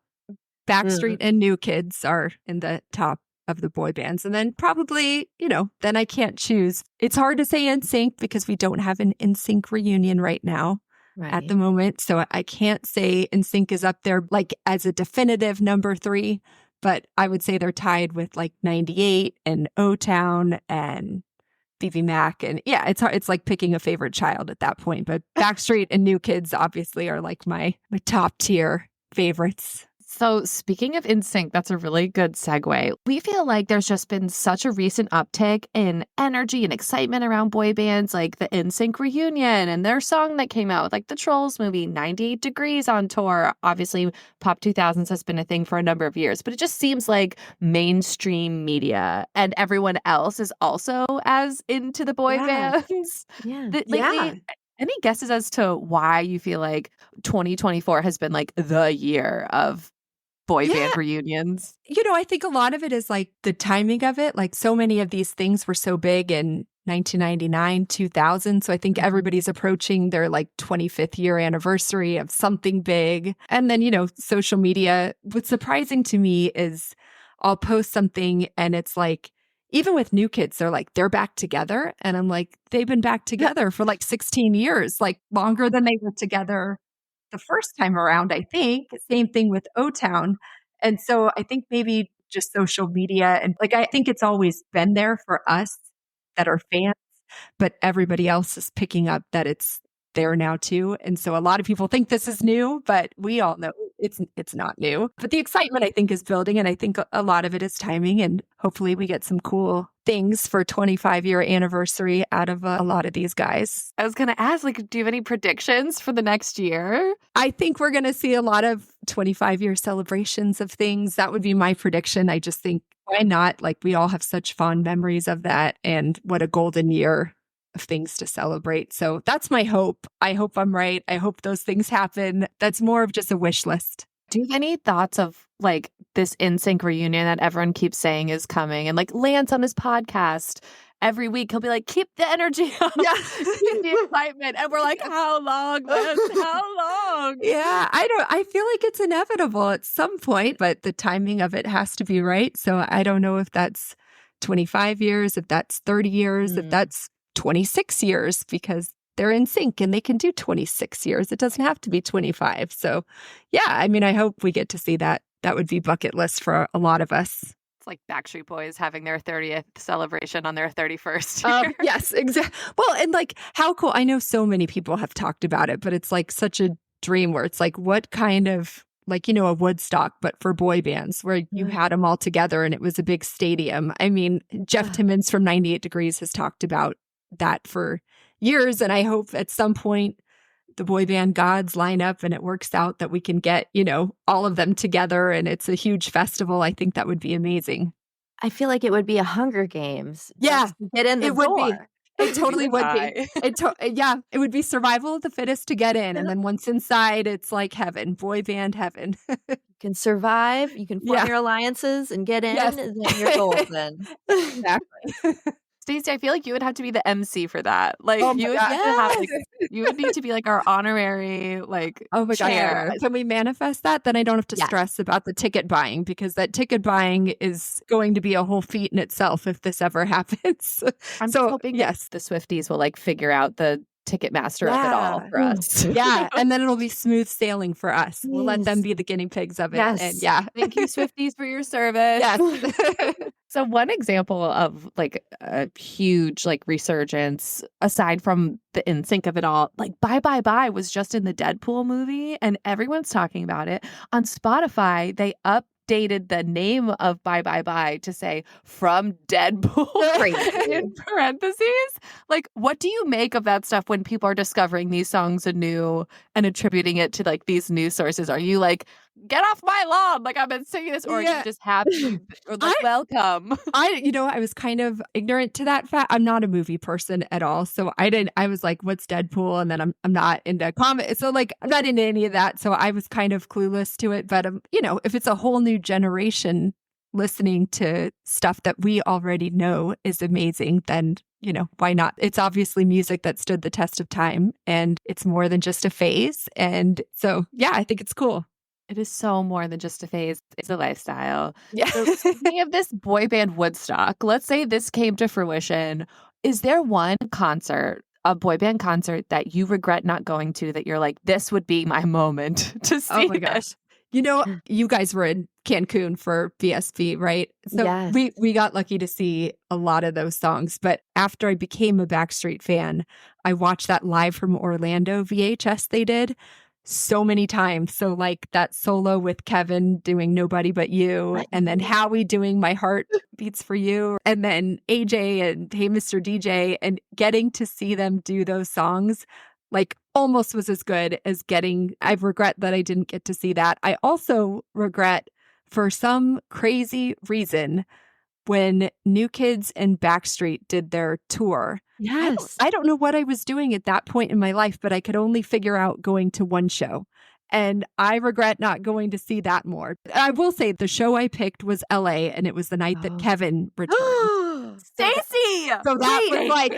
Backstreet and New Kids are in the top of the boy bands. And then probably, then I can't choose. It's hard to say NSYNC because we don't have an NSYNC reunion right now at the moment. So I can't say NSYNC is up there as a definitive number 3, but I would say they're tied with 98 and O-Town and BB Mac. And it's hard. It's like picking a favorite child at that point. But Backstreet and New Kids obviously are my top tier favorites. So speaking of NSYNC, that's a really good segue. We feel like there's just been such a recent uptick in energy and excitement around boy bands, like the NSYNC reunion and their song that came out with the Trolls movie, 98 Degrees on tour. Obviously, Pop 2000s has been a thing for a number of years, but it just seems like mainstream media and everyone else is also as into the boy bands. Lately, any guesses as to why you feel like 2024 has been the year of boy band reunions? I think a lot of it is the timing of it. So many of these things were so big in 1999, 2000. So I think everybody's approaching their 25th year anniversary of something big. And then, social media. What's surprising to me is I'll post something and it's even with New Kids, they're back together. And I'm they've been back together for 16 years, longer than they were together the first time around, I think. Same thing with O-Town. And so I think maybe just social media and I think it's always been there for us that are fans, but everybody else is picking up that it's there now too. And so a lot of people think this is new, but we all know it's not new. But the excitement, I think, is building. And I think a lot of it is timing. And hopefully we get some cool things for 25-year anniversary out of a lot of these guys. I was going to ask, like, do you have any predictions for the next year? I think we're going to see a lot of 25-year celebrations of things. That would be my prediction. I just think, why not? Like, we all have such fond memories of that. And what a golden year of things to celebrate. So that's my hope. I hope I'm right. I hope those things happen. That's more of just a wish list. Do you have any thoughts of like this NSYNC reunion that everyone keeps saying is coming? And like Lance on his podcast, every week he'll be like, keep the energy up, keep the excitement. And we're like, how long, Lance? How long? Yeah, I feel like it's inevitable at some point, but the timing of it has to be right. So I don't know if that's 25 years, if that's 30 years, if that's 26 years, because they're in sync and they can do 26 years. It doesn't have to be 25. So yeah, I mean, I hope we get to see that. That would be bucket list for a lot of us. It's like Backstreet Boys having their 30th celebration on their 31st year. Yes, exactly. Well, and like how cool. I know so many people have talked about it, but it's like such a dream where it's like, what kind of, like, you know, a Woodstock, but for boy bands where you had them all together and it was a big stadium. I mean, Jeff Timmons from 98 Degrees has talked about that for years. And I hope at some point the boy band gods line up and it works out that we can get, you know, all of them together and it's a huge festival. I think that would be amazing. I feel like it would be a Hunger Games. Yeah. Get in the door. Would be. It totally would be. Yeah, it would be survival of the fittest to get in. And then once inside, it's like heaven, boy band heaven. You can survive, you can form your alliances and get in, and then you're golden. Exactly. Stacey, I feel like you would have to be the MC for that. Like you would you would need to be like our honorary chair. Can we manifest that? Then I don't have to stress about the ticket buying, because that ticket buying is going to be a whole feat in itself if this ever happens. I'm so hoping the Swifties will like figure out the Ticketmaster of it all for us. Yeah. And then it'll be smooth sailing for us. We'll let them be the guinea pigs of it. Yes. And Thank you, Swifties, for your service. Yes. So one example of like a huge like resurgence, aside from the NSYNC of it all, like Bye Bye Bye was just in the Deadpool movie and everyone's talking about it. On Spotify, they updated the name of Bye Bye Bye to say from Deadpool in parentheses. Like, what do you make of that stuff when people are discovering these songs anew and attributing it to like these news sources? Are you like, get off my lawn, like I've been singing this, or are you just happy or like welcome? I was kind of ignorant to that fact. I'm not a movie person at all. So I was like, what's Deadpool? And then I'm not into comic. So like, I'm not into any of that. So I was kind of clueless to it. But, if it's a whole new generation listening to stuff that we already know is amazing, then, why not? It's obviously music that stood the test of time and it's more than just a phase. And so, yeah, I think it's cool. It is so more than just a phase. It's a lifestyle. Yeah. So speaking of this boy band Woodstock, let's say this came to fruition. Is there one concert, a boy band concert, that you regret not going to, that you're like, this would be my moment to see? Oh my gosh. You guys were in Cancun for BSB, right? So we got lucky to see a lot of those songs. But after I became a Backstreet fan, I watched that Live from Orlando VHS they did so many times. So like that solo with Kevin doing Nobody But You, and then Howie doing My Heart Beats For You, and then AJ and Hey Mr. DJ, and getting to see them do those songs like almost was as good as I regret that I didn't get to see that. I also regret, for some crazy reason, when New Kids and Backstreet did their tour. Yes. I don't know what I was doing at that point in my life, but I could only figure out going to one show. And I regret not going to see that more. I will say the show I picked was LA, and it was the night that Kevin returned. Stacey! So that was like,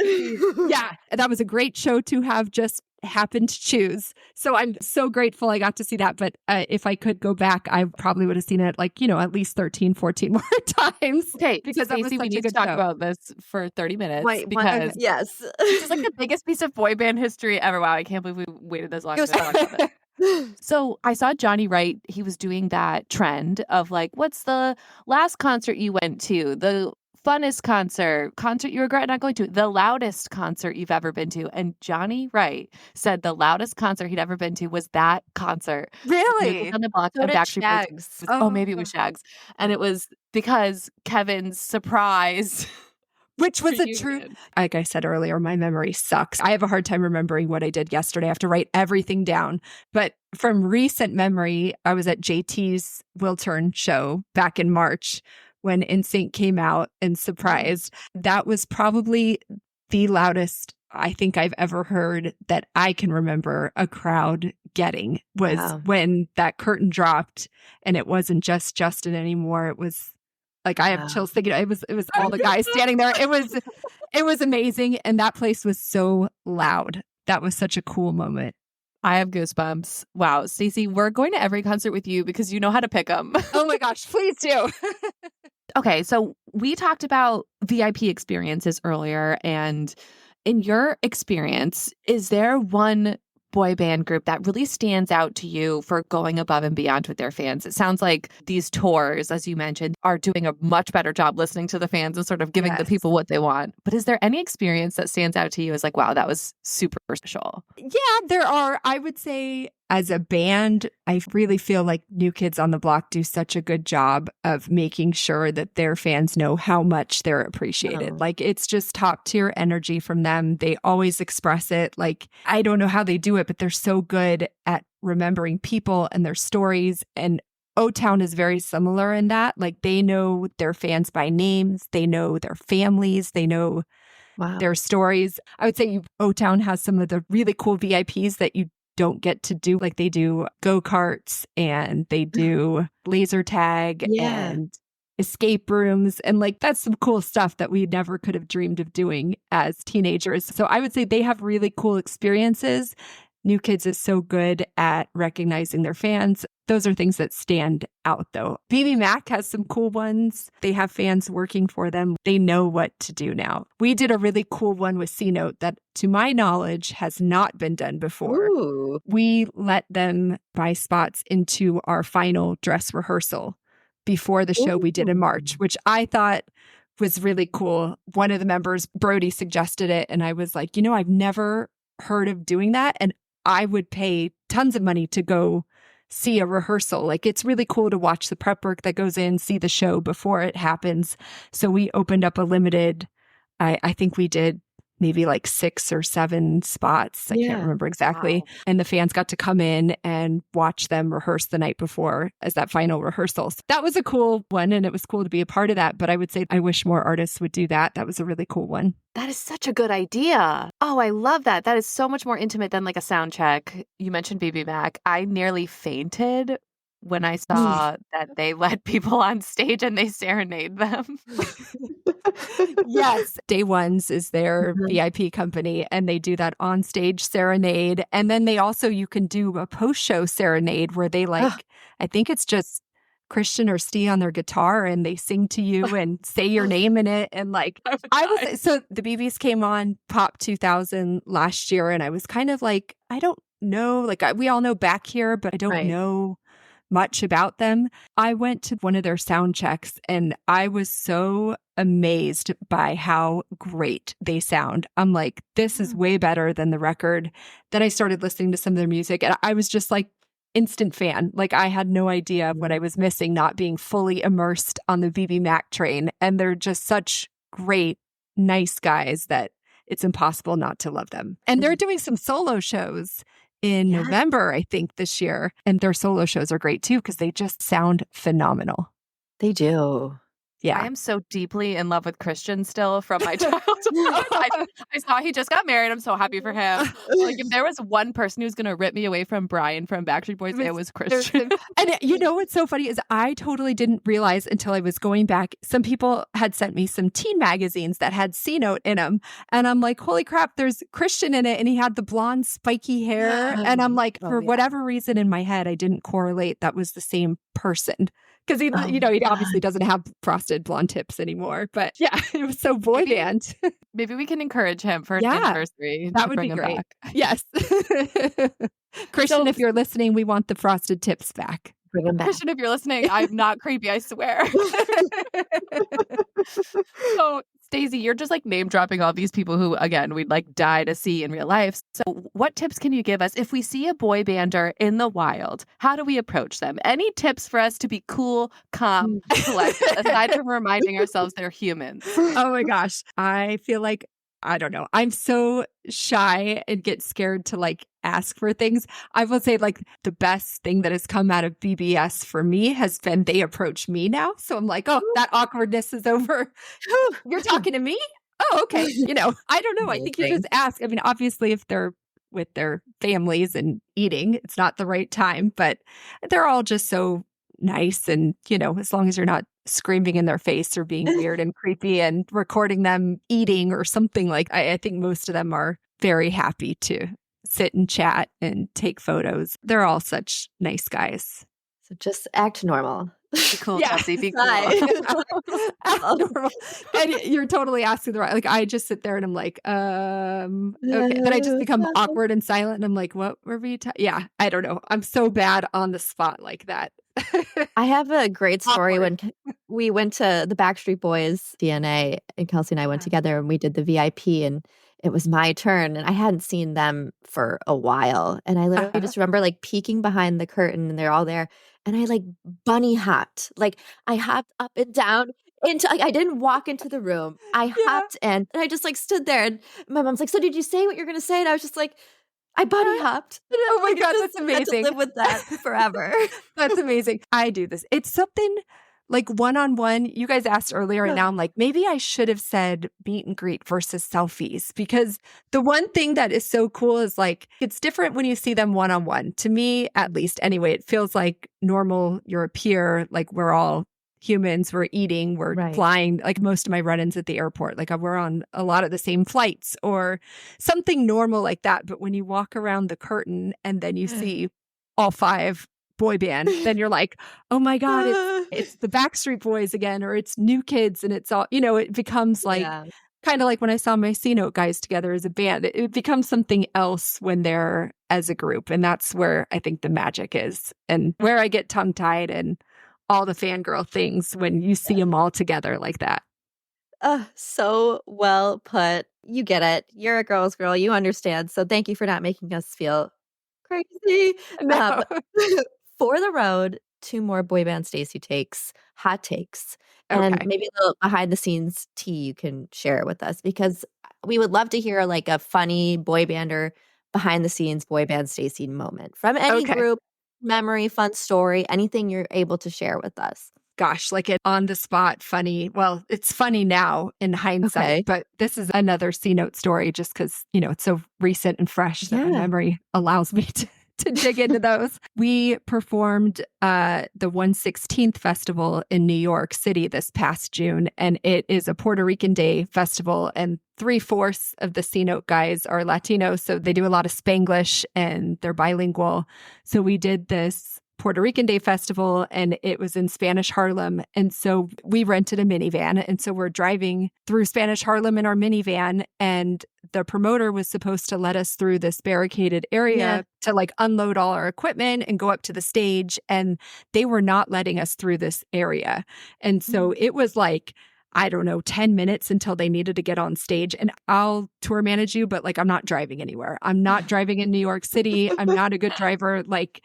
that was a great show to have just happened to choose. So I'm so grateful I got to see that. But if I could go back, I probably would have seen it like, at least 13, 14 more times. Okay, because Stacey, we need to talk about this for 30 minutes. Because yes. This is like the biggest piece of boy band history ever. Wow, I can't believe we waited this long to talk about it. So I saw Johnny Wright. He was doing that trend of like, what's the last concert you went to? The funnest concert you regret not going to, the loudest concert you've ever been to. And Johnny Wright said the loudest concert he'd ever been to was that concert. New Kids Really? on the Block So and did Backstreet Boys. Shags. Maybe it was Shags. And it was because Kevin's surprise Which was a reunion. true, like I said earlier, my memory sucks. I have a hard time remembering what I did yesterday. I have to write everything down. But from recent memory, I was at JT's Will Turn show back in March when NSYNC came out and surprised. That was probably the loudest I think I've ever heard that I can remember a crowd getting was when that curtain dropped and it wasn't just Justin anymore. It was like I have chills thinking it was all the guys standing there. It was amazing. And that place was so loud. That was such a cool moment. I have goosebumps. Wow. Stacy, we're going to every concert with you because you know how to pick them. Oh my gosh, please do. Okay. So we talked about VIP experiences earlier. And in your experience, is there one boy band group that really stands out to you for going above and beyond with their fans? It sounds like these tours, as you mentioned, are doing a much better job listening to the fans and sort of giving the people what they want. But is there any experience that stands out to you as like, wow, that was super special? Yeah, there are. I would say as a band, I really feel like New Kids on the Block do such a good job of making sure that their fans know how much they're appreciated. Like it's just top tier energy from them. They always express it. Like, I don't know how they do it, but they're so good at remembering people and their stories. And O-Town is very similar in that. Like they know their fans by names. They know their families. They know their stories. I would say O-Town has some of the really cool VIPs that you don't get to do. Like they do go-karts and they do laser tag and escape rooms. And like, that's some cool stuff that we never could have dreamed of doing as teenagers. So I would say they have really cool experiences. New Kids is so good at recognizing their fans. Those are things that stand out though. BB Mac has some cool ones. They have fans working for them. They know what to do now. We did a really cool one with C Note that, to my knowledge, has not been done before. Ooh. We let them buy spots into our final dress rehearsal before the show we did in March, which I thought was really cool. One of the members, Brody, suggested it. And I was like, I've never heard of doing that. And I would pay tons of money to go see a rehearsal. Like it's really cool to watch the prep work that goes in, see the show before it happens. So we opened up a limited, I think we did maybe like 6 or 7 spots. I can't remember exactly. Wow. And the fans got to come in and watch them rehearse the night before as that final rehearsal. So that was a cool one. And it was cool to be a part of that. But I would say I wish more artists would do that. That was a really cool one. That is such a good idea. Oh, I love that. That is so much more intimate than like a sound check. You mentioned BB Mac. I nearly fainted when I saw that they let people on stage and they serenade them. Yes. Day Ones is their VIP company, and they do that on stage serenade. And then they also, you can do a post-show serenade where they I think it's just Christian or Steve on their guitar and they sing to you and say your name in it. And like, so the BBs came on Pop 2000 last year, and I was kind of like, I don't know, like we all know Back Here, but I don't know much about them. I went to one of their sound checks and I was so amazed by how great they sound. I'm like, this is way better than the record. Then I started listening to some of their music and I was just like instant fan. Like I had no idea what I was missing, not being fully immersed on the BB Mac train. And they're just such great, nice guys that it's impossible not to love them. And they're doing some solo shows in November, I think, this year. And their solo shows are great too, because they just sound phenomenal. They do. Yeah. I am so deeply in love with Christian still from my childhood. I saw he just got married. I'm so happy for him. Like if there was one person who's going to rip me away from Brian from Backstreet Boys, it was Christian. And you know what's so funny is I totally didn't realize until I was going back. Some people had sent me some teen magazines that had C Note in them. And I'm like, holy crap, there's Christian in it. And he had the blonde spiky hair. And I'm like, for whatever reason in my head, I didn't correlate that was the same person. Because he obviously doesn't have frosted blonde tips anymore. But yeah, it was so boy band. Maybe we can encourage him for his anniversary. That would be great. Back. Yes. Christian, if you're listening, we want the frosted tips back. Bring them back. Christian, if you're listening, I'm not creepy, I swear. So, Stacey, you're just like name dropping all these people who, again, we'd like die to see in real life. So, what tips can you give us if we see a boy bander in the wild? How do we approach them? Any tips for us to be cool, calm, collected, aside from reminding ourselves they're humans? Oh my gosh. I feel like, I don't know. I'm so shy and get scared to like ask for things. I will say like the best thing that has come out of BBS for me has been they approach me now. So I'm like, oh, that awkwardness is over. You're talking to me? Oh, okay. I don't know. I think you just ask. I mean, obviously, if they're with their families and eating, it's not the right time, but they're all just so nice. And, as long as you're not screaming in their face or being weird and creepy and recording them eating or something like I think most of them are very happy to sit and chat and take photos. They're all such nice guys. So just act normal. Be cool, Yeah. Kelsey. Be cool. Act normal. And you're totally asking the right. Like I just sit there and I'm like, okay. Then I just become awkward and silent. And I'm like, what were we? Yeah, I don't know. I'm so bad on the spot like that. I have a great story when we went to the Backstreet Boys DNA, and Kelsey and I went together and we did the VIP, and it was my turn, and I hadn't seen them for a while. And I literally just remember like peeking behind the curtain and they're all there. And I like bunny hopped. Like I hopped up and down into, like, I didn't walk into the room. I hopped in and I just like stood there. And my mom's like, so did you say what you're going to say? And I was just like, I bunny hopped. Oh my God, that's I had amazing. to live with that forever. That's amazing. I do this. It's something like one-on-one. You guys asked earlier, and now I'm like, maybe I should have said meet and greet versus selfies, because the one thing that is so cool is like, it's different when you see them one-on-one. To me, at least anyway, it feels like normal. You're a peer, like we're all humans, we're eating, we're flying, like most of my run-ins at the airport, like we're on a lot of the same flights or something normal like that. But when you walk around the curtain and then you see all 5 boy band, then you're like, oh my God, it's the Backstreet Boys again, or it's New Kids. And it's all, it becomes like kind of like when I saw my C-Note guys together as a band, it becomes something else when they're as a group. And that's where I think the magic is, and where I get tongue-tied and all the fangirl things when you see them all together like that. So well put. You get it. You're a girl's girl. You understand. So thank you for not making us feel crazy. No. For the road, 2 more Boyband Stacy hot takes, and maybe a little behind the scenes tea you can share with us, because we would love to hear like a funny boy bander behind the scenes Boyband Stacy moment from any group, memory, fun story, anything you're able to share with us. Gosh, like it on the spot funny. Well, it's funny now in hindsight, but this is another C-Note story just because, it's so recent and fresh that my memory allows me to dig into those. We performed the 1/16th festival in New York City this past June, and it is a Puerto Rican Day festival, and 3/4 of the C-Note guys are Latino, so they do a lot of Spanglish and they're bilingual. So we did this Puerto Rican Day Festival, and it was in Spanish Harlem. And so we rented a minivan. And so we're driving through Spanish Harlem in our minivan, and the promoter was supposed to let us through this barricaded area to like unload all our equipment and go up to the stage. And they were not letting us through this area. And so it was like, I don't know, 10 minutes until they needed to get on stage. And I'll tour manage you, but like, I'm not driving anywhere. I'm not driving in New York City. I'm not a good driver. Like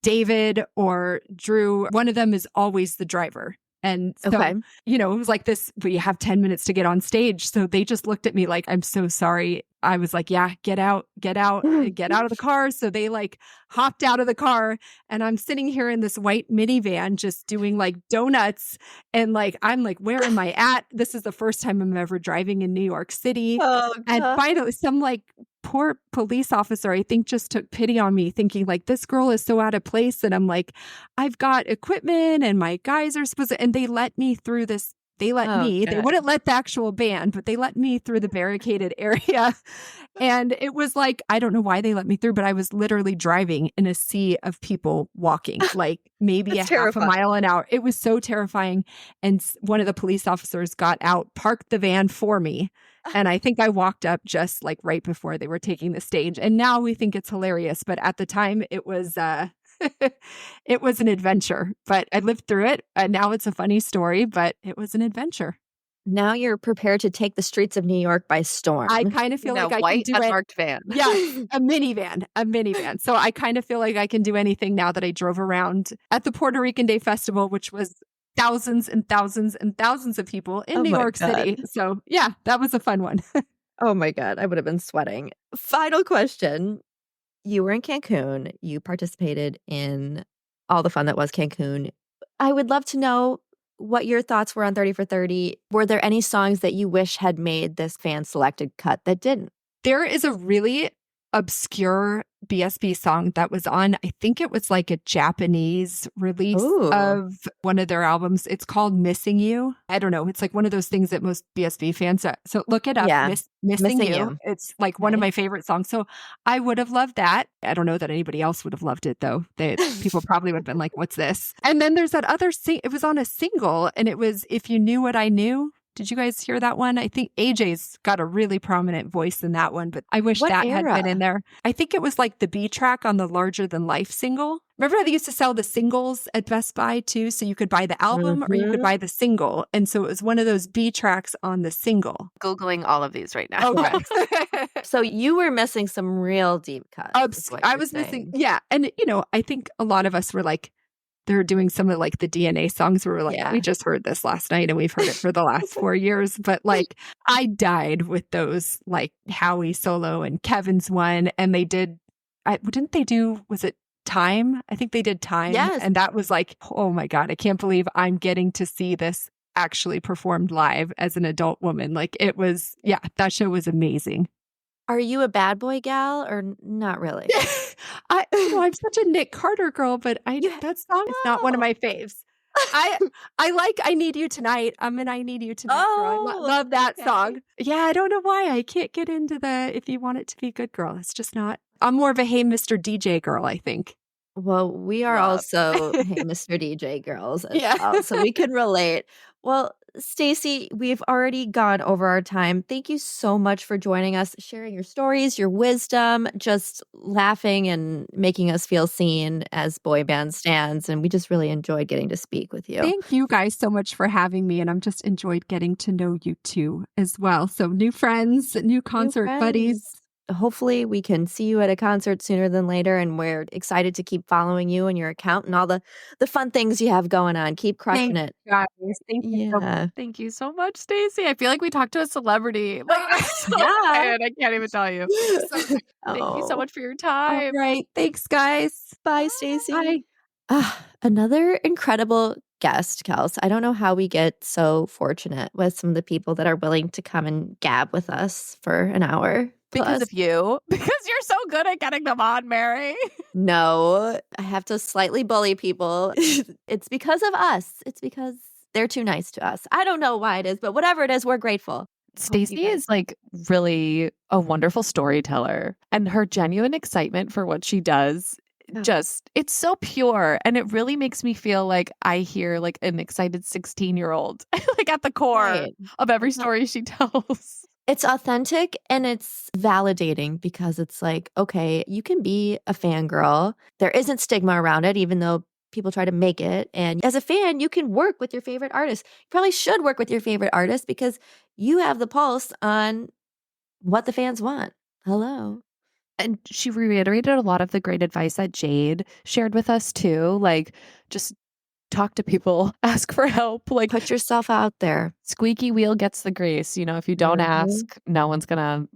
David or Drew, one of them is always the driver. And so, it was like this, we have 10 minutes to get on stage. So they just looked at me like, I'm so sorry. I was like, yeah, get out of the car. So they like hopped out of the car, and I'm sitting here in this white minivan just doing like donuts. And like, I'm like, where am I at? This is the first time I'm ever driving in New York City. And finally, some like poor police officer, I think, just took pity on me, thinking like, this girl is so out of place. And I'm like, I've got equipment and my guys are supposed to, and they let me through this. They let me, they wouldn't let the actual band, but they let me through the barricaded area. And it was like, I don't know why they let me through, but I was literally driving in a sea of people walking, like maybe half a mile an hour. It was so terrifying. And one of the police officers got out, parked the van for me. And I think I walked up just like right before they were taking the stage. And now we think it's hilarious. But at the time it was, It was an adventure, but I lived through it. And now it's a funny story, but it was an adventure. Now you're prepared to take the streets of New York by storm. I kind of feel like I can white do it. unmarked van. Yes, a minivan. So I kind of feel like I can do anything now that I drove around at the Puerto Rican Day Festival, which was thousands and thousands and thousands of people in New York City. So yeah, that was a fun one. Oh my God, I would have been sweating. Final question. You were in Cancun. You participated in all the fun that was Cancun. I would love to know what your thoughts were on 30 for 30. Were there any songs that you wish had made this fan selected cut that didn't? There is a really obscure BSB song that was on, I think it was like a Japanese release of one of their albums. It's called Missing You. I don't know. It's like one of those things that most BSB fans so look it up. Yeah. Missing You. It's like one of my favorite songs. So I would have loved that. I don't know that anybody else would have loved it though. People probably would have been like, what's this? And then there's that other it was on a single and it was If You Knew What I Knew. Did you guys hear that one? I think AJ's got a really prominent voice in that one, but I wish that had been in there. I think it was like the B track on the Larger Than Life single. Remember how they used to sell the singles at Best Buy too? So you could buy the album or you could buy the single. And so it was one of those B tracks on the single. Googling all of these right now. Okay. So you were missing some real deep cuts. I was missing. Yeah. And, I think a lot of us were like, they're doing some of like the DNA songs where we're like, we just heard this last night and we've heard it for the last 4 years. But like I died with those like Howie solo and Kevin's one. And they did, was it Time? I think they did Time. Yes. And that was like, oh my God, I can't believe I'm getting to see this actually performed live as an adult woman. Like it was, that show was amazing. Are you a bad boy gal or not really? I'm such a Nick Carter girl, but that song is not one of my faves. I like I Need You Tonight. I'm an I Need You Tonight girl. I love that song. Yeah, I don't know why. I can't get into the If You Want It to Be Good girl. It's just not. I'm more of a Hey Mr. DJ girl, I think. Well, we are also Hey Mr. DJ girls as well, so we can relate. Well, Stacy, we've already gone over our time. Thank you so much for joining us, sharing your stories, your wisdom, just laughing and making us feel seen as boy band stans. And we just really enjoyed getting to speak with you. Thank you guys so much for having me. And I'm just enjoyed getting to know you too as well. So new friends, new concert buddies. Hopefully we can see you at a concert sooner than later, and we're excited to keep following you and your account and all the fun things you have going on. Keep crushing it. Guys. Thank you so much. Thank you so much, Stacy. I feel like we talked to a celebrity. Like, I can't even tell you. Thank you so much for your time. All right. Thanks, guys. Bye, Stacy. Bye. Another incredible guest, Kels. I don't know how we get so fortunate with some of the people that are willing to come and gab with us for an hour. Because of you? Because you're so good at getting them on, Mary. No, I have to slightly bully people. It's because of us. It's because they're too nice to us. I don't know why it is, but whatever it is, we're grateful. Stacy is like really a wonderful storyteller, and her genuine excitement for what she does it's so pure, and it really makes me feel like I hear like an excited 16-year-old like at the core of every story she tells. It's authentic and it's validating because it's like, okay, you can be a fangirl. There isn't stigma around it, even though people try to make it. And as a fan, you can work with your favorite artist. You probably should work with your favorite artist because you have the pulse on what the fans want. Hello. And she reiterated a lot of the great advice that Jade shared with us too. Like, just talk to people, ask for help, like put yourself out there. Squeaky wheel gets the grease. If you don't ask, no one's gonna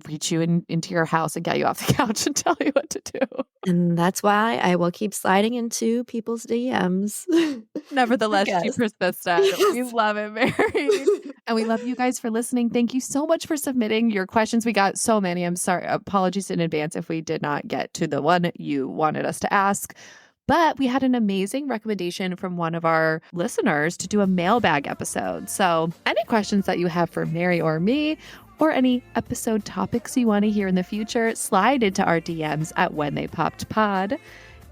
reach you into your house and get you off the couch and tell you what to do. And that's why I will keep sliding into people's DMs. Nevertheless, she persisted. We love it, Mary. And we love you guys for listening. Thank you so much for submitting your questions. We got so many. I'm sorry. Apologies in advance if we did not get to the one you wanted us to ask. But we had an amazing recommendation from one of our listeners to do a mailbag episode. So any questions that you have for Mary or me, or any episode topics you want to hear in the future, slide into our DMs at When They Popped Pod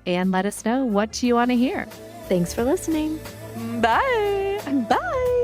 and let us know what you want to hear. Thanks for listening. Bye. Bye.